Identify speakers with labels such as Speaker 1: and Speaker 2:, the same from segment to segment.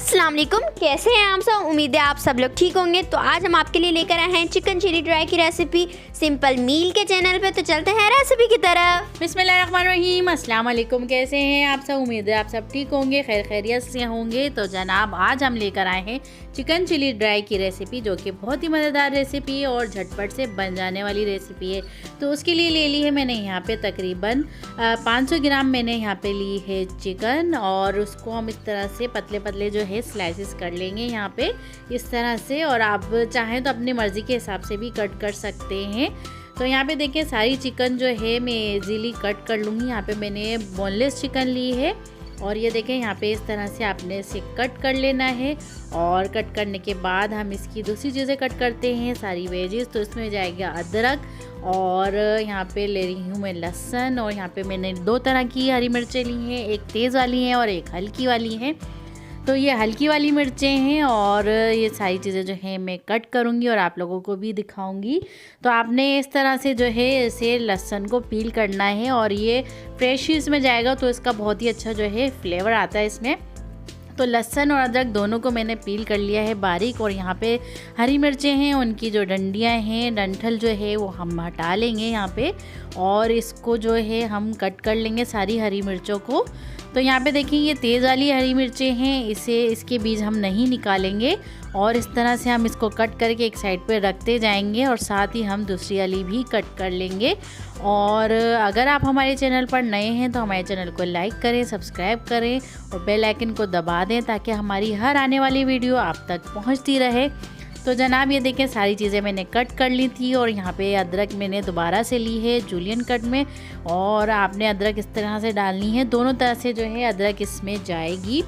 Speaker 1: अस्सलाम वालेकुम, कैसे हैं आप सब। उम्मीद है आप सब लोग ठीक होंगे। तो आज हम आपके लिए लेकर आए हैं चिकन चिली ड्राई की रेसिपी सिंपल मील के चैनल पे। तो चलते हैं रेसिपी की तरफ।
Speaker 2: बिस्मिल्लाहिर्रहमानिर्रहीम। अस्सलाम वालेकुम, कैसे हैं आप सब। उम्मीद है आप सब ठीक होंगे, खैर खैरियत से होंगे। तो जनाब आज हम लेकर आए हैं चिकन चिली ड्राई की रेसिपी, जो कि बहुत ही मज़ेदार रेसिपी है और झटपट से बन जाने वाली रेसिपी है। तो उसके लिए ले ली है मैंने यहाँ पे तकरीबन 500 ग्राम मैंने यहाँ पे ली है चिकन, और उसको हम इस तरह से पतले पतले जो है स्लाइसेस कर लेंगे यहाँ पे इस तरह से। और आप चाहें तो अपनी मर्ज़ी के हिसाब से भी कट कर सकते हैं। तो यहाँ पे देखिए सारी चिकन जो है मैं इजीली कट कर लूँगी। यहाँ पे मैंने बोनलेस चिकन ली है और ये देखें यहाँ पे इस तरह से आपने इसे कट कर लेना है। और कट करने के बाद हम इसकी दूसरी चीज़ें कट करते हैं, सारी वेजेस। तो इसमें जाएगा अदरक, और यहाँ पे ले रही हूँ मैं लहसुन, और यहाँ पे मैंने 2 तरह की हरी मिर्चें ली हैं, एक तेज़ वाली है और एक हल्की वाली है। तो ये हल्की वाली मिर्चें हैं और ये सारी चीज़ें जो हैं मैं कट करूँगी और आप लोगों को भी दिखाऊंगी। तो आपने इस तरह से जो है इसे लहसुन को पील करना है, और ये फ्रेश इसमें जाएगा तो इसका बहुत ही अच्छा जो है फ्लेवर आता है इसमें। तो लहसुन और अदरक दोनों को मैंने पील कर लिया है बारीक। और यहाँ पे हरी मिर्चें हैं, उनकी जो डंडियाँ हैं, डंठल जो है वो हम हटा लेंगे यहाँ पे, और इसको जो है हम कट कर लेंगे सारी हरी मिर्चों को। तो यहाँ पे देखिए ये तेज़ वाली हरी मिर्चें हैं, इसके बीज हम नहीं निकालेंगे, और इस तरह से हम इसको कट करके एक साइड पे रखते जाएंगे, और साथ ही हम दूसरी वाली भी कट कर लेंगे। और अगर आप हमारे चैनल पर नए हैं तो हमारे चैनल को लाइक करें, सब्सक्राइब करें और बेल आइकन को दबा दें, ताकि हमारी हर आने वाली वीडियो आप तक पहुंचती रहे। तो जनाब ये देखें सारी चीज़ें मैंने कट कर ली थी, और यहाँ पे अदरक मैंने दोबारा से ली है जूलियन कट में, और आपने अदरक इस तरह से डालनी है, दोनों तरह से जो है अदरक इसमें जाएगी।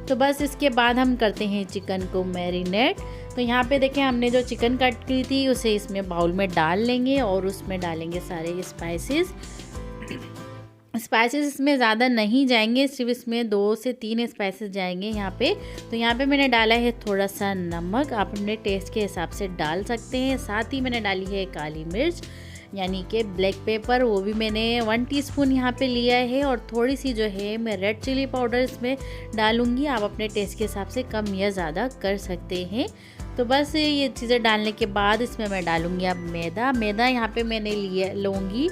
Speaker 2: तो बस इसके बाद हम करते हैं चिकन को मैरिनेट। तो यहाँ पे देखें हमने जो चिकन कट की थी उसे इसमें बाउल में डाल लेंगे, और उसमें डालेंगे सारे स्पाइसेस इसमें ज़्यादा नहीं जाएंगे, सिर्फ इसमें 2 से 3 स्पाइसेस जाएंगे यहाँ पे। तो यहाँ पे मैंने डाला है थोड़ा सा नमक, आप अपने टेस्ट के हिसाब से डाल सकते हैं। साथ ही मैंने डाली है काली मिर्च यानी कि ब्लैक पेपर, वो भी मैंने 1 टीस्पून यहाँ पे लिया है। और थोड़ी सी जो है मैं रेड चिली पाउडर इसमें डालूँगी, आप अपने टेस्ट के हिसाब से कम या ज़्यादा कर सकते हैं। तो बस ये चीज़ें डालने के बाद इसमें मैं डालूँगी अब मैदा यहाँ पे मैंने लूँगी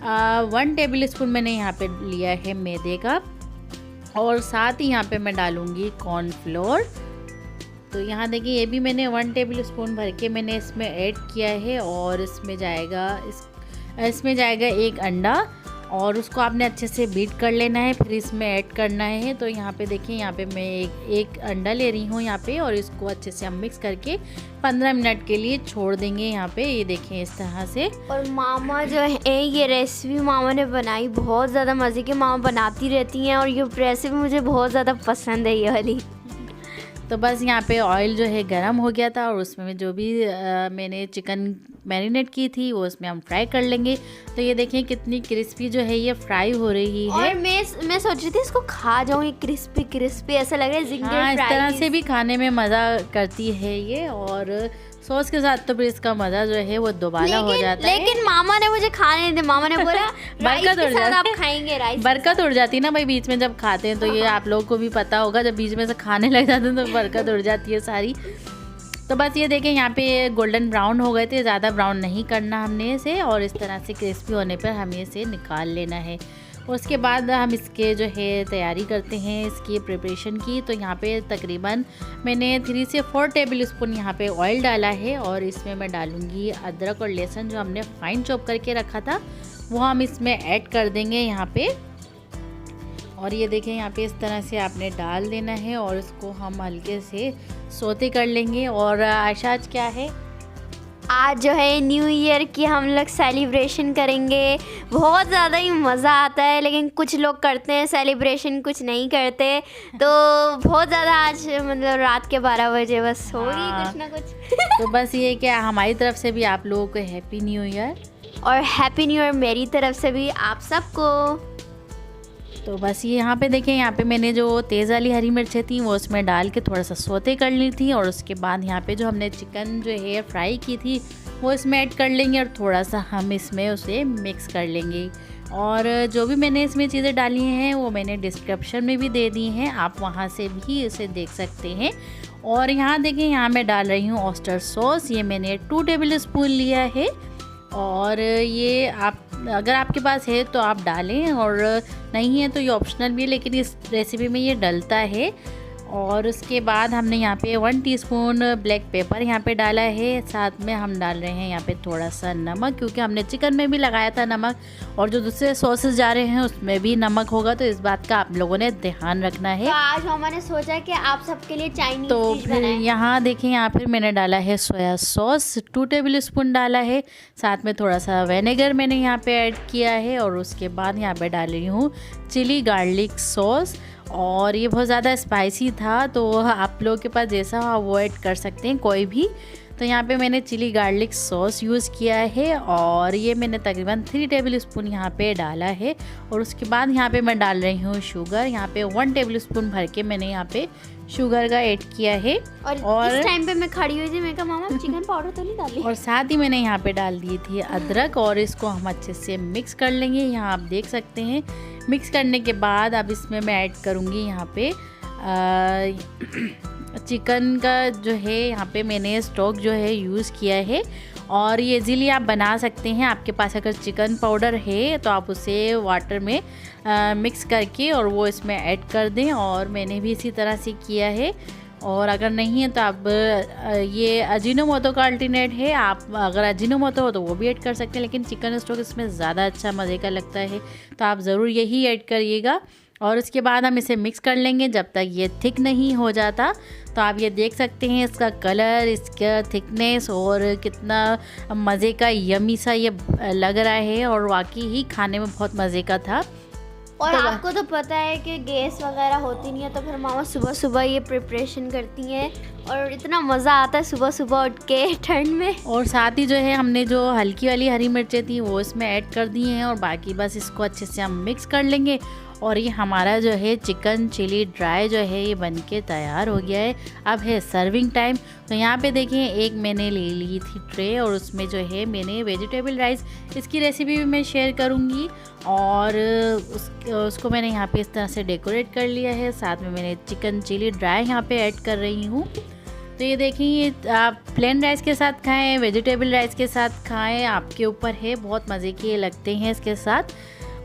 Speaker 2: 1 टेबल स्पून मैंने यहाँ पे लिया है मैदे का, और साथ ही यहाँ पे मैं डालूँगी कॉर्नफ्लोर। तो यहाँ देखिए ये भी मैंने 1 टेबल स्पून भर के मैंने इसमें ऐड किया है, और इसमें जाएगा 1 अंडा, और उसको आपने अच्छे से बीट कर लेना है, फिर इसमें ऐड करना है। तो यहाँ पे देखिए यहाँ पे मैं एक अंडा ले रही हूँ यहाँ पे, और इसको अच्छे से हम मिक्स करके 15 मिनट के लिए छोड़ देंगे यहाँ पे। ये देखें इस तरह से।
Speaker 1: और मामा जो है ये रेसिपी मामा ने बनाई, बहुत ज़्यादा मज़े की मामा बनाती रहती हैं, और ये रेसिपी मुझे बहुत ज़्यादा पसंद है ये वाली।
Speaker 2: तो बस यहाँ पे ऑयल जो है गरम हो गया था, और उसमें जो भी मैंने चिकन मैरिनेट की थी वो उसमें हम फ्राई कर लेंगे। तो ये देखें कितनी क्रिस्पी जो है ये फ्राई हो रही है।
Speaker 1: और मैं सोच रही थी इसको खा जाऊँ, ये क्रिस्पी ऐसा लग रहा है जिंजर
Speaker 2: हाँ, इस तरह से भी खाने में मज़ा करती है ये, और सॉस के साथ तो फिर इसका मज़ा जो है वो दोबारा हो जाता है।
Speaker 1: लेकिन मामा ने मुझे खाने नहीं, मामा ने बोला
Speaker 2: बरकत उड़ जाती,
Speaker 1: आप खाएंगे राइस,
Speaker 2: बरकत उड़ जाती है ना भाई बीच में जब खाते हैं। तो ये आप लोगों को भी पता होगा, जब बीच में से खाने लग जाते हैं तो बरकत उड़ जाती है सारी। तो बस ये देखें यहाँ पे गोल्डन ब्राउन हो गए थे, ज़्यादा ब्राउन नहीं करना हमने इसे, और इस तरह से क्रिस्पी होने पर हमें इसे निकाल लेना है। उसके बाद हम इसके जो है तैयारी करते हैं इसकी प्रिपरेशन की। तो यहाँ पे तकरीबन मैंने 3 से 4 टेबल स्पून यहाँ पे ऑयल डाला है, और इसमें मैं डालूँगी अदरक और लहसुन जो हमने फाइन चॉप करके रखा था वो हम इसमें ऐड कर देंगे यहाँ पे। और ये देखें यहाँ पे इस तरह से आपने डाल देना है, और इसको हम हल्के से सौते कर लेंगे। और आयशा आज क्या है,
Speaker 1: आज जो है न्यू ईयर की हम लोग सेलिब्रेशन करेंगे। बहुत ज़्यादा ही मज़ा आता है, लेकिन कुछ लोग करते हैं सेलिब्रेशन, कुछ नहीं करते। तो बहुत ज़्यादा आज मतलब रात के 12 बजे बस होगी कुछ ना कुछ।
Speaker 2: तो बस ये क्या हमारी तरफ से भी आप लोगों को हैप्पी न्यू ईयर,
Speaker 1: और हैप्पी न्यू ईयर मेरी तरफ से भी आप सबको।
Speaker 2: तो बस ये यहाँ पे देखें यहाँ पे मैंने जो तेज़ वाली हरी मिर्चें थी वो उसमें डाल के थोड़ा सा सौते कर ली थी, और उसके बाद यहाँ पे जो हमने चिकन जो है फ्राई की थी वो इसमें ऐड कर लेंगे, और थोड़ा सा हम इसमें उसे मिक्स कर लेंगे। और जो भी मैंने इसमें चीज़ें डाली हैं वो मैंने डिस्क्रिप्शन में भी दे दी हैं, आप वहाँ से भी इसे देख सकते हैं। और यहाँ देखें, यहाँ मैं डाल रही हूँ ऑयस्टर सॉस। ये मैंने 2 टेबल स्पून लिया है और ये आप अगर आपके पास है तो आप डालें, और नहीं है तो ये ऑप्शनल भी है, लेकिन इस रेसिपी में ये डलता है। और उसके बाद हमने यहाँ पे 1 टीस्पून ब्लैक पेपर यहाँ पे डाला है। साथ में हम डाल रहे हैं यहाँ पे थोड़ा सा नमक, क्योंकि हमने चिकन में भी लगाया था नमक, और जो दूसरे सॉसेस जा रहे हैं उसमें भी नमक होगा, तो इस बात का आप लोगों ने ध्यान रखना है।
Speaker 1: तो आज हमने सोचा कि आप सबके लिए चाइनीज
Speaker 2: तो
Speaker 1: डिश
Speaker 2: फिर
Speaker 1: बनाएं।
Speaker 2: यहाँ देखें, यहाँ फिर मैंने डाला है सोया सॉस 2 टेबल स्पून डाला है। साथ में थोड़ा सा विनेगर मैंने यहाँ पे ऐड किया है। और उसके बाद यहाँ पे डाल रही हूँ चिली गार्लिक सॉस, और ये बहुत ज़्यादा स्पाइसी था, तो आप लोगों के पास जैसा हो वो ऐड कर सकते हैं कोई भी। तो यहाँ पे मैंने चिली गार्लिक सॉस यूज़ किया है, और ये मैंने तकरीबन 3 टेबल स्पून यहाँ पे डाला है। और उसके बाद यहाँ पे मैं डाल रही हूँ शुगर। यहाँ पे 1 टेबल स्पून भर के मैंने यहाँ पे शुगर का ऐड किया है।
Speaker 1: और इस टाइम पे मैं खड़ी हुई थी, मैं कहा मामा चिकन पाउडर तो नहीं डाली।
Speaker 2: और साथ ही मैंने यहाँ पे डाल दी थी अदरक, और इसको हम अच्छे से मिक्स कर लेंगे। यहाँ आप देख सकते हैं, मिक्स करने के बाद अब इसमें मैं ऐड करूँगी यहाँ पे चिकन का जो है, यहाँ पे मैंने स्टॉक जो है यूज़ किया है। और ये इजीली आप बना सकते हैं। आपके पास अगर चिकन पाउडर है तो आप उसे वाटर में मिक्स करके और वो इसमें ऐड कर दें, और मैंने भी इसी तरह से किया है। और अगर नहीं है तो आप ये अजीनोमोटो का अल्टरनेट है, आप अगर अजीनोमोटो हो तो वो भी ऐड कर सकते हैं, लेकिन चिकन स्टॉक इसमें ज़्यादा अच्छा मज़े का लगता है, तो आप ज़रूर यही ऐड करिएगा। और उसके बाद हम इसे मिक्स कर लेंगे जब तक ये थिक नहीं हो जाता। तो आप ये देख सकते हैं इसका कलर, इसका थिकनेस, और कितना मज़े का यमी सा ये लग रहा है, और वाकई ही खाने में बहुत मज़े का था।
Speaker 1: और
Speaker 2: तो
Speaker 1: आपको तो पता है कि गैस वगैरह होती नहीं है, तो फिर मामा सुबह सुबह ये प्रिपरेशन करती हैं, और इतना मज़ा आता है सुबह सुबह उठ के ठंड में।
Speaker 2: और साथ ही जो है हमने जो हल्की वाली हरी मिर्चें थी वो इसमें ऐड कर दी हैं, और बाकी बस इसको अच्छे से हम मिक्स कर लेंगे। और ये हमारा जो है चिकन चिली ड्राई जो है ये बनके तैयार हो गया है। अब है सर्विंग टाइम। तो यहाँ पे देखिए, एक मैंने ले ली थी ट्रे, और उसमें जो है मैंने वेजिटेबल राइस, इसकी रेसिपी भी मैं शेयर करूँगी। और उसको मैंने यहाँ पे इस तरह से डेकोरेट कर लिया है। साथ में मैंने चिकन चिली ड्राई यहाँ पे ऐड कर रही हूँ। तो ये देखिए, आप प्लेन राइस के साथ खाएं, वेजिटेबल राइस के साथ खाएं, आपके ऊपर है, बहुत मज़े के लगते हैं इसके साथ।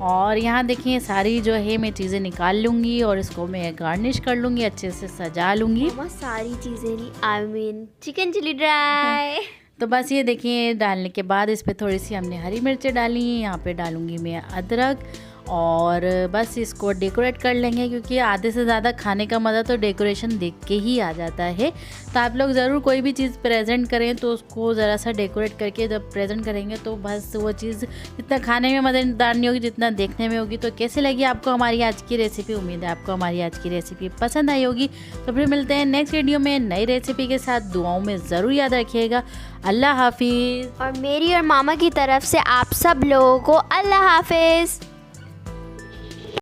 Speaker 2: और यहाँ देखिए, सारी जो है मैं चीज़ें निकाल लूँगी और इसको मैं गार्निश कर लूँगी, अच्छे से सजा लूँगी।
Speaker 1: मामा सारी चीज़ें नहीं, I mean chicken chilli dry.
Speaker 2: तो बस ये देखिए, डालने के बाद इस पर थोड़ी सी हमने हरी मिर्चें डाली हैं। यहाँ पे डालूँगी मैं अदरक, और बस इसको डेकोरेट कर लेंगे, क्योंकि आधे से ज़्यादा खाने का मज़ा तो डेकोरेशन देख के ही आ जाता है। तो आप लोग ज़रूर कोई भी चीज़ प्रेजेंट करें तो उसको ज़रा सा डेकोरेट करके जब प्रेजेंट करेंगे तो बस वो चीज़ जितना खाने में मज़ेदार नहीं होगी जितना देखने में होगी। तो कैसे लगी आपको हमारी आज की रेसिपी? उम्मीद है आपको हमारी आज की रेसिपी पसंद आई होगी। तो फिर मिलते हैं नेक्स्ट वीडियो में नई रेसिपी के साथ। दुआओं में ज़रूर याद रखिएगा। अल्लाह हाफिज़।
Speaker 1: और मेरी और मामा की तरफ से आप सब लोगों को अल्लाह हाफिज़।